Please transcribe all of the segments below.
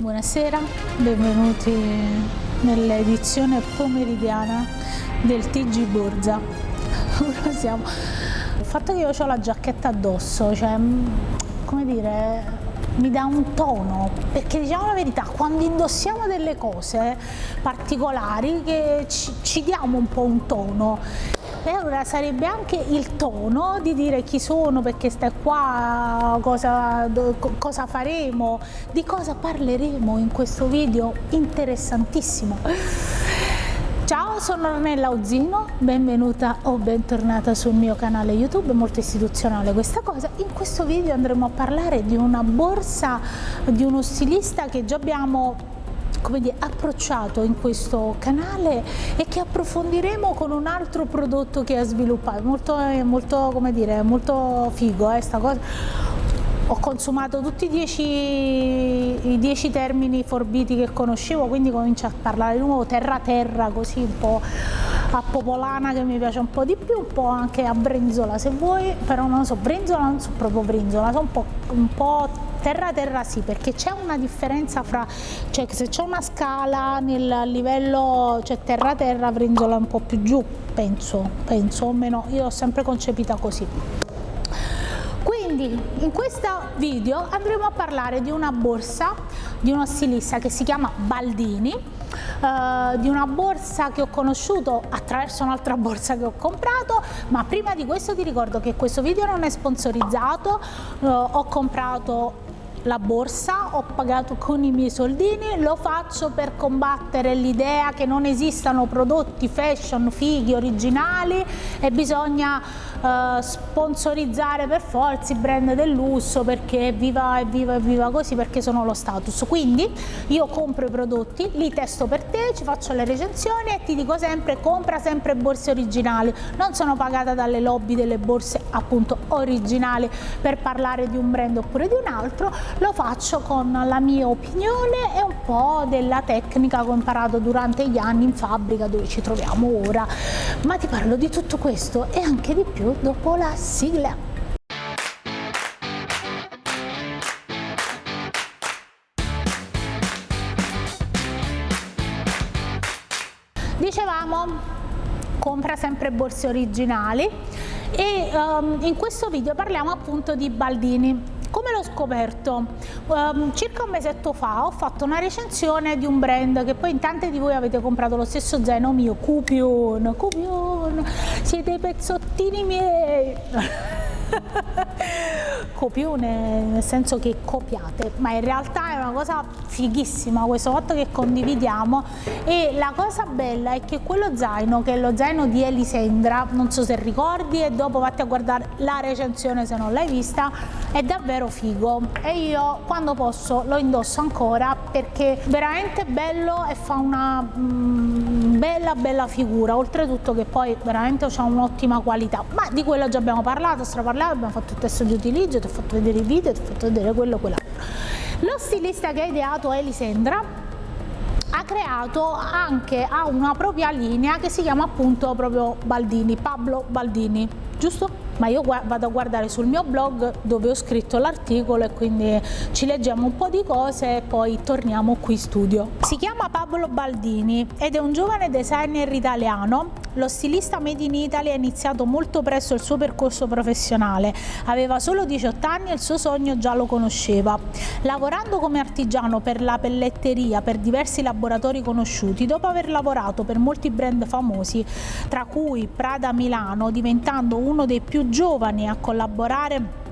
Buonasera, benvenuti nell'edizione pomeridiana del TG Borsa. Ora siamo... Il fatto che io ho la giacchetta addosso, cioè, come dire, mi dà un tono, perché diciamo la verità, quando indossiamo delle cose particolari che ci diamo un po' un tono. E allora sarebbe anche il tono di dire chi sono, perché stai qua, cosa faremo, di cosa parleremo in questo video interessantissimo. Ciao, sono Ornella Uzzino, benvenuta o bentornata sul mio canale YouTube, molto istituzionale questa cosa. In questo video andremo a parlare di una borsa di uno stilista che già abbiamo approcciato in questo canale e che approfondiremo con un altro prodotto che ha sviluppato, molto figo sta cosa. Ho consumato tutti i 10 termini forbiti che conoscevo, quindi comincio a parlare di nuovo terra, così un po' a popolana, che mi piace un po' di più, un po' anche a brenzola se vuoi, però non so, brenzola non so proprio brenzola, so un po' terra sì, perché c'è una differenza fra, cioè se c'è una scala nel livello, cioè terra, brenzola un po' più giù, penso, o meno, io l'ho sempre concepita così. Quindi in questo video andremo a parlare di una borsa di uno stilista che si chiama Baldini, di una borsa che ho conosciuto attraverso un'altra borsa che ho comprato, ma prima di questo ti ricordo che questo video non è sponsorizzato, ho comprato la borsa, ho pagato con i miei soldini, lo faccio per combattere l'idea che non esistano prodotti fashion fighi originali e bisogna sponsorizzare per forza i brand del lusso perché evviva così, perché sono lo status. Quindi io compro i prodotti, li testo per te, ci faccio le recensioni e ti dico sempre: compra sempre borse originali. Non sono pagata dalle lobby delle borse appunto originali per parlare di un brand oppure di un altro, lo faccio con la mia opinione e un po' della tecnica che ho imparato durante gli anni in fabbrica dove ci troviamo ora. Ma ti parlo di tutto questo e anche di più dopo la sigla. Dicevamo, compra sempre borse originali e in questo video parliamo appunto di Baldini. Come l'ho scoperto? Circa un mesetto fa ho fatto una recensione di un brand che poi in tante di voi avete comprato lo stesso zaino mio, Copion, siete i pezzottini miei. Copione nel senso che copiate, ma in realtà è una cosa fighissima questo fatto che condividiamo. E la cosa bella è che quello zaino, che è lo zaino di Elisendra, non so se ricordi, e dopo vatti a guardare la recensione se non l'hai vista, è davvero figo e io quando posso lo indosso ancora perché è veramente bello e fa una bella figura, oltretutto che poi veramente ha un'ottima qualità. Ma di quello già abbiamo parlato, abbiamo fatto il test di utilizzo, ti ho fatto vedere i video, ti ho fatto vedere quell'altro. Lo stilista che ha ideato Elisendra ha creato ha una propria linea che si chiama appunto proprio Baldini, Pablo Baldini, giusto? Ma io vado a guardare sul mio blog dove ho scritto l'articolo e quindi ci leggiamo un po' di cose e poi torniamo qui in studio. Si chiama Pablo Baldini ed è un giovane designer italiano. Lo stilista made in Italy ha iniziato molto presto il suo percorso professionale, aveva solo 18 anni e il suo sogno già lo conosceva. Lavorando come artigiano per la pelletteria per diversi laboratori conosciuti, dopo aver lavorato per molti brand famosi, tra cui Prada Milano, diventando uno dei più giovani a collaborare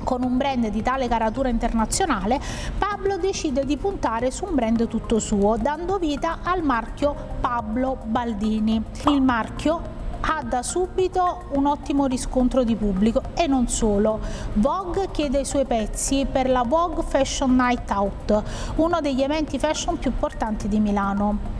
con un brand di tale caratura internazionale, Pablo decide di puntare su un brand tutto suo, dando vita al marchio Pablo Baldini. Il marchio ha da subito un ottimo riscontro di pubblico e non solo. Vogue chiede i suoi pezzi per la Vogue Fashion Night Out, uno degli eventi fashion più importanti di Milano.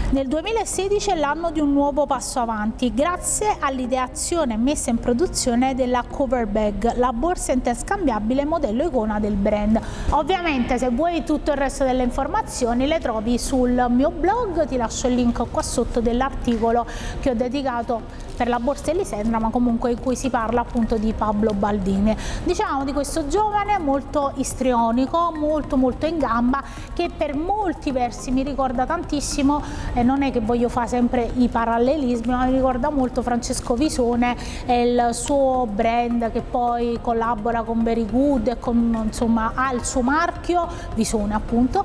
Nel 2016 è l'anno di un nuovo passo avanti, grazie all'ideazione e messa in produzione della Cover Bag, la borsa interscambiabile modello icona del brand. Ovviamente se vuoi tutto il resto delle informazioni le trovi sul mio blog, ti lascio il link qua sotto dell'articolo che ho dedicato per la borsa Elisendra, ma comunque in cui si parla appunto di Pablo Baldini. Diciamo di questo giovane molto istrionico, molto in gamba, che per molti versi mi ricorda tantissimo, e non è che voglio fare sempre i parallelismi, ma mi ricorda molto Francesco Visone e il suo brand, che poi collabora con Very Good e con, insomma, ha il suo marchio Visone appunto,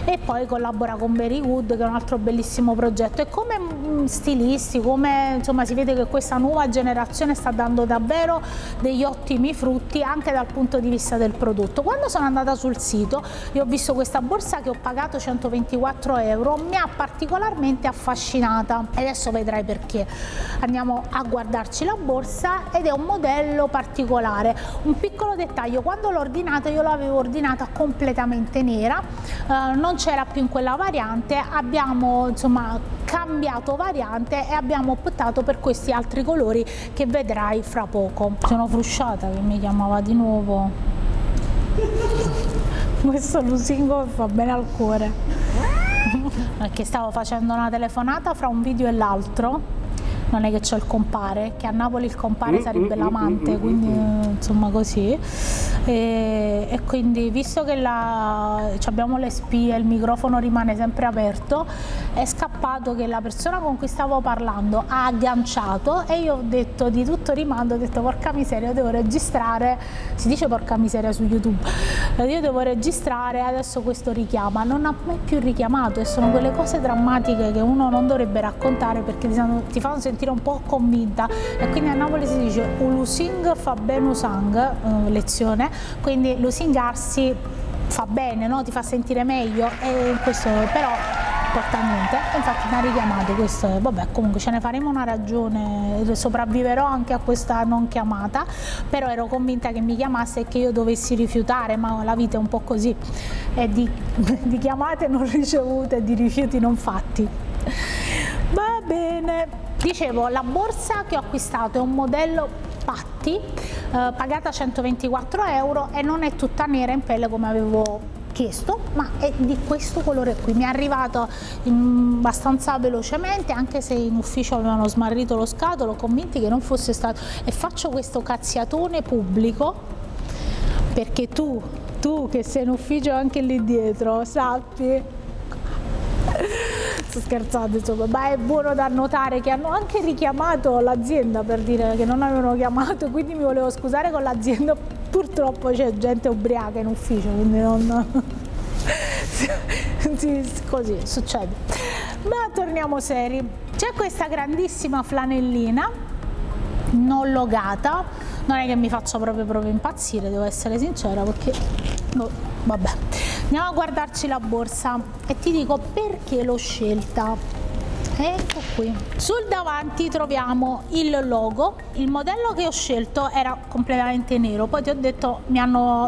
e poi collabora con Very Good, che è un altro bellissimo progetto. E come stilisti, come insomma si vede che questa nuova generazione sta dando davvero degli ottimi frutti anche dal punto di vista del prodotto. Quando sono andata sul sito e ho visto questa borsa che ho pagato 124 euro, mi ha particolarmente affascinata e adesso vedrai perché. Andiamo a guardarci la borsa ed è un modello particolare. Un piccolo dettaglio: quando l'ho ordinata io l'avevo ordinata completamente nera, non c'era più in quella variante, abbiamo insomma cambiato variante e abbiamo optato per questi altri colori che vedrai fra poco. Sono frusciata che mi chiamava di nuovo. Questo lusingo fa bene al cuore, perché stavo facendo una telefonata fra un video e l'altro. Non è che c'è il compare, che a Napoli il compare sarebbe l'amante, quindi insomma così. E quindi, visto che abbiamo le spie, il microfono rimane sempre aperto, è scappato che la persona con cui stavo parlando ha agganciato e io ho detto di tutto rimando, ho detto porca miseria, devo registrare, si dice porca miseria su YouTube, io devo registrare, adesso questo richiama, non ha mai più richiamato, e sono quelle cose drammatiche che uno non dovrebbe raccontare perché ti fanno sentire un po' convinta, e quindi a Napoli si dice lusing fa bene usang, lezione, quindi lusingarsi fa bene, no? Ti fa sentire meglio, e questo però porta a niente. Infatti mi ha richiamato, questo vabbè, comunque ce ne faremo una ragione, sopravviverò anche a questa non chiamata, però ero convinta che mi chiamasse e che io dovessi rifiutare, ma la vita è un po' così, è di chiamate non ricevute, di rifiuti non fatti. Va bene. Dicevo, la borsa che ho acquistato è un modello Patti, pagata 124 euro, e non è tutta nera in pelle come avevo chiesto, ma è di questo colore qui. Mi è arrivato abbastanza velocemente, anche se in ufficio avevano smarrito lo scatolo, convinti che non fosse stato, e faccio questo cazziatone pubblico perché tu che sei in ufficio anche lì dietro, sappi. Sto scherzando, insomma, ma è buono da notare che hanno anche richiamato l'azienda per dire che non avevano chiamato, quindi mi volevo scusare con l'azienda. Purtroppo c'è gente ubriaca in ufficio, quindi non così succede. Ma torniamo seri. C'è questa grandissima flanellina non logata, non è che mi faccia proprio impazzire, devo essere sincera, perché vabbè. Andiamo a guardarci la borsa e ti dico perché l'ho scelta. Ecco qui. Sul davanti troviamo il logo. Il modello che ho scelto era completamente nero, poi ti ho detto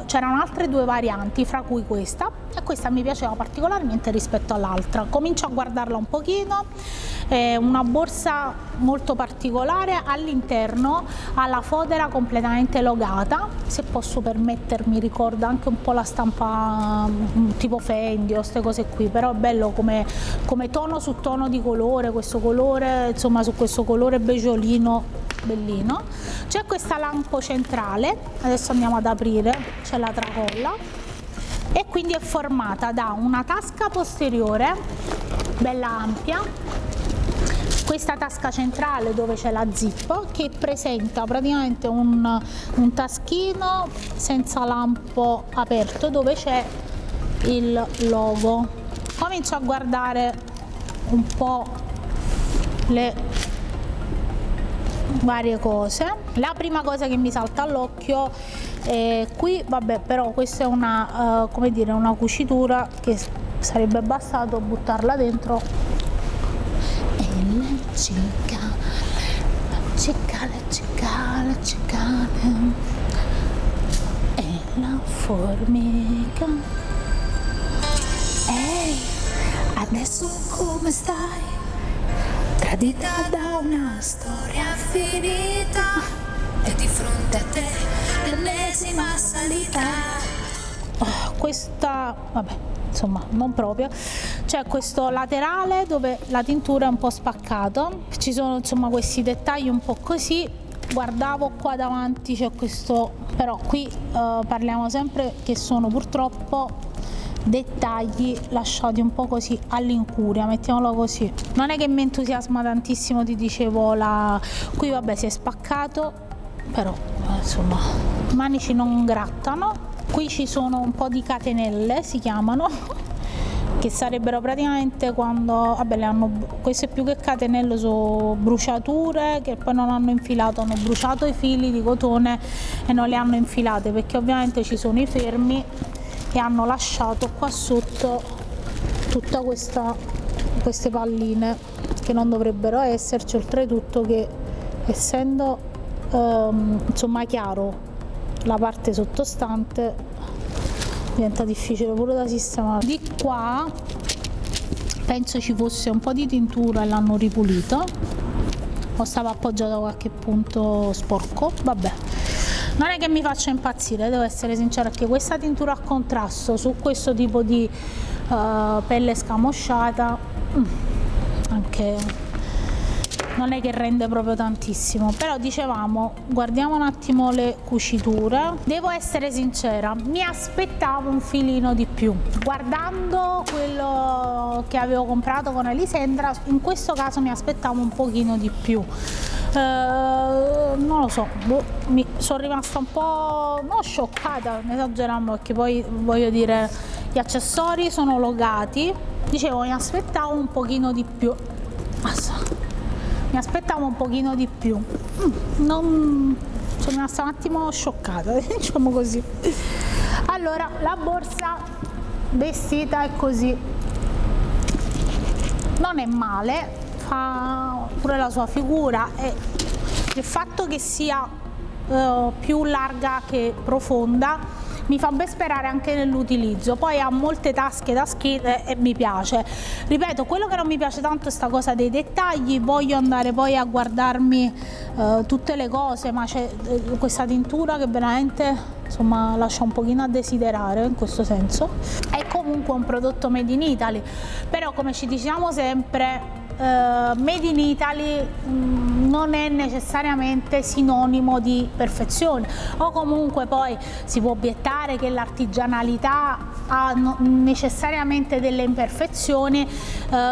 c'erano altre due varianti, fra cui questa, e questa mi piaceva particolarmente rispetto all'altra. Comincio a guardarla un pochino. È una borsa molto particolare, all'interno ha la fodera completamente logata, se posso permettermi ricorda anche un po' la stampa tipo Fendi o queste cose qui, però è bello come tono su tono di colore, questo colore, insomma, su questo colore beggiolino bellino. C'è questa lampo centrale, adesso andiamo ad aprire, c'è la tracolla, e quindi è formata da una tasca posteriore bella ampia, questa tasca centrale dove c'è la zip, che presenta praticamente un taschino senza lampo aperto dove c'è il logo. Comincio a guardare un po' le varie cose. La prima cosa che mi salta all'occhio è qui, vabbè, però questa è una come dire, una cucitura che sarebbe bastato buttarla dentro. La cicale e la formica. Ehi, adesso come stai? Tradita da una storia finita e di fronte a te l'ennesima salita. Questa, vabbè, insomma, non proprio. c'è questo laterale dove la tintura è un po' spaccata, ci sono insomma questi dettagli un po' così. Guardavo qua davanti, c'è questo, però qui parliamo sempre che sono purtroppo dettagli lasciati un po' così all'incuria, mettiamolo così. Non è che mi entusiasma tantissimo, ti dicevo, qui vabbè si è spaccato, però insomma i manici non grattano. Qui ci sono un po' di catenelle, si chiamano, che sarebbero praticamente quando, vabbè, queste più che catenelle sono bruciature che poi non hanno infilato, hanno bruciato i fili di cotone e non le hanno infilate, perché ovviamente ci sono i fermi e hanno lasciato qua sotto tutta queste palline che non dovrebbero esserci, oltretutto che essendo insomma chiaro la parte sottostante diventa difficile pure da sistemare. Di qua penso ci fosse un po' di tintura e l'hanno ripulito, o stava appoggiato a qualche punto sporco, vabbè. Non è che mi faccia impazzire, devo essere sincera, che questa tintura a contrasto su questo tipo di pelle scamosciata anche non è che rende proprio tantissimo. Però dicevamo, guardiamo un attimo le cuciture. Devo essere sincera, mi aspettavo un filino di più. Guardando quello che avevo comprato con Elisendra, in questo caso mi aspettavo un pochino di più. Non lo so, mi sono rimasta un po', non scioccata, esagerando, perché poi voglio dire, gli accessori sono logati. Dicevo, mi aspettavo un pochino di più. Mi aspettavo un pochino di più. Sono rimasta un attimo scioccata, diciamo così. Allora, la borsa vestita è così. Non è male, fa pure la sua figura, e il fatto che sia più larga che profonda mi fa ben sperare anche nell'utilizzo. Poi ha molte tasche da schiena e mi piace. Ripeto, quello che non mi piace tanto è sta cosa dei dettagli. Voglio andare poi a guardarmi tutte le cose, ma c'è questa tintura che veramente insomma lascia un pochino a desiderare in questo senso. È comunque un prodotto made in Italy, però come ci diciamo sempre, made in Italy non è necessariamente sinonimo di perfezione, o comunque poi si può obiettare che l'artigianalità ha necessariamente delle imperfezioni.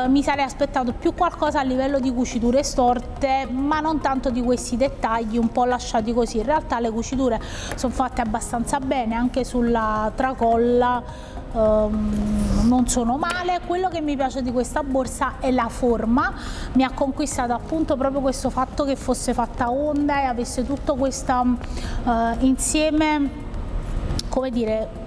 Mi sarei aspettato più qualcosa a livello di cuciture storte, ma non tanto di questi dettagli un po' lasciati così. In realtà le cuciture sono fatte abbastanza bene, anche sulla tracolla non sono male. Quello che mi piace di questa borsa è la forma, mi ha conquistato appunto proprio questo fatto che fosse fatta onda e avesse tutto questo insieme, come dire,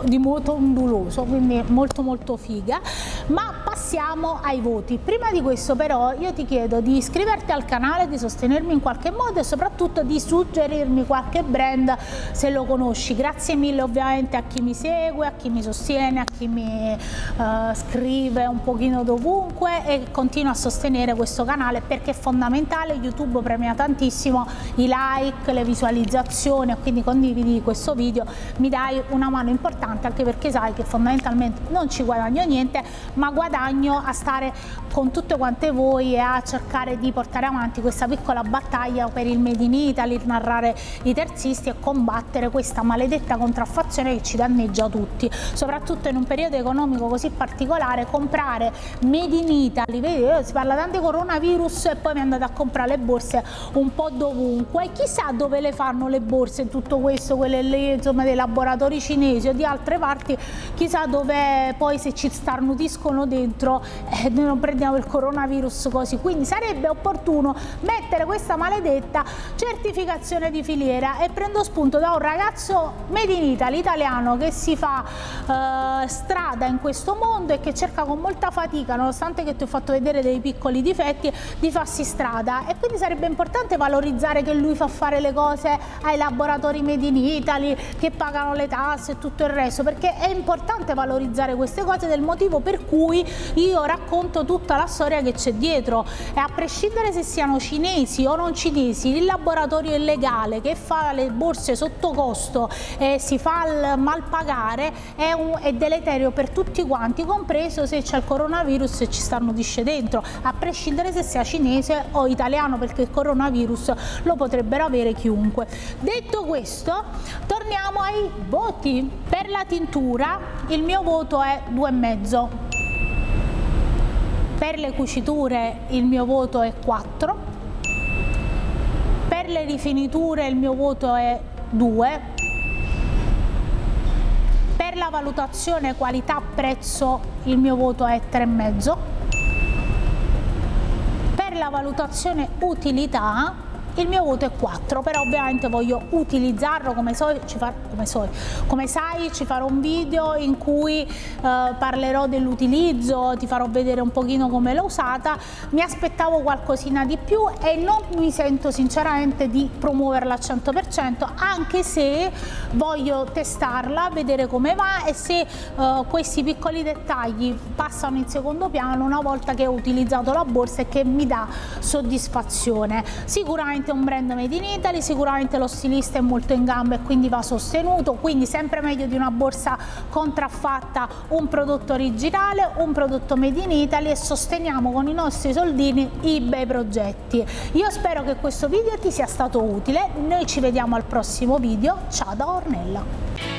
di moto onduloso, quindi molto molto figa. Ma passiamo ai voti. Prima di questo però io ti chiedo di iscriverti al canale, di sostenermi in qualche modo e soprattutto di suggerirmi qualche brand se lo conosci. Grazie mille ovviamente a chi mi segue, a chi mi sostiene, a chi mi scrive un pochino dovunque e continua a sostenere questo canale, perché è fondamentale. YouTube premia tantissimo i like, le visualizzazioni, quindi condividi questo video, mi dai una mano importante, anche perché sai che fondamentalmente non ci guadagno niente, ma guadagno a stare con tutte quante voi e a cercare di portare avanti questa piccola battaglia per il Made in Italy, narrare i terzisti e combattere questa maledetta contraffazione che ci danneggia tutti, soprattutto in un periodo economico così particolare. Comprare Made in Italy, vedi, si parla tanto di coronavirus e poi mi andate a comprare le borse un po' dovunque, chissà dove le fanno le borse, tutto questo, quelle lì insomma dei laboratori cinesi o di altre parti, chissà dove poi se ci starnutiscono dentro noi non prendiamo il coronavirus così. Quindi sarebbe opportuno mettere questa maledetta certificazione di filiera, e prendo spunto da un ragazzo Made in Italy italiano che si fa strada in questo mondo e che cerca con molta fatica, nonostante che ti ho fatto vedere dei piccoli difetti, di farsi strada. E quindi sarebbe importante valorizzare che lui fa fare le cose ai laboratori Made in Italy che pagano le tasse e tutto il resto, perché è importante valorizzare queste cose, del motivo per cui io racconto tutta la storia che c'è dietro, e a prescindere se siano cinesi o non cinesi, il laboratorio illegale che fa le borse sotto costo e si fa il mal pagare è deleterio per tutti quanti, compreso se c'è il coronavirus e ci starnutisce dentro, a prescindere se sia cinese o italiano, perché il coronavirus lo potrebbero avere chiunque. Detto questo, torniamo ai voti. Per la tintura il mio voto è 2,5. Per le cuciture il mio voto è 4. Per le rifiniture il mio voto è 2. Per la valutazione qualità-prezzo il mio voto è 3,5. Per la valutazione utilità il mio voto è 4, però ovviamente voglio utilizzarlo, come sai ci farò un video in cui parlerò dell'utilizzo, ti farò vedere un pochino come l'ho usata. Mi aspettavo qualcosina di più e non mi sento sinceramente di promuoverla al 100%, anche se voglio testarla, vedere come va e se questi piccoli dettagli passano in secondo piano una volta che ho utilizzato la borsa e che mi dà soddisfazione. Sicuramente un brand made in Italy, sicuramente lo stilista è molto in gamba e quindi va sostenuto, quindi sempre meglio di una borsa contraffatta un prodotto originale, un prodotto made in Italy, e sosteniamo con i nostri soldini i bei progetti. Io spero che questo video ti sia stato utile, noi ci vediamo al prossimo video, ciao da Ornella.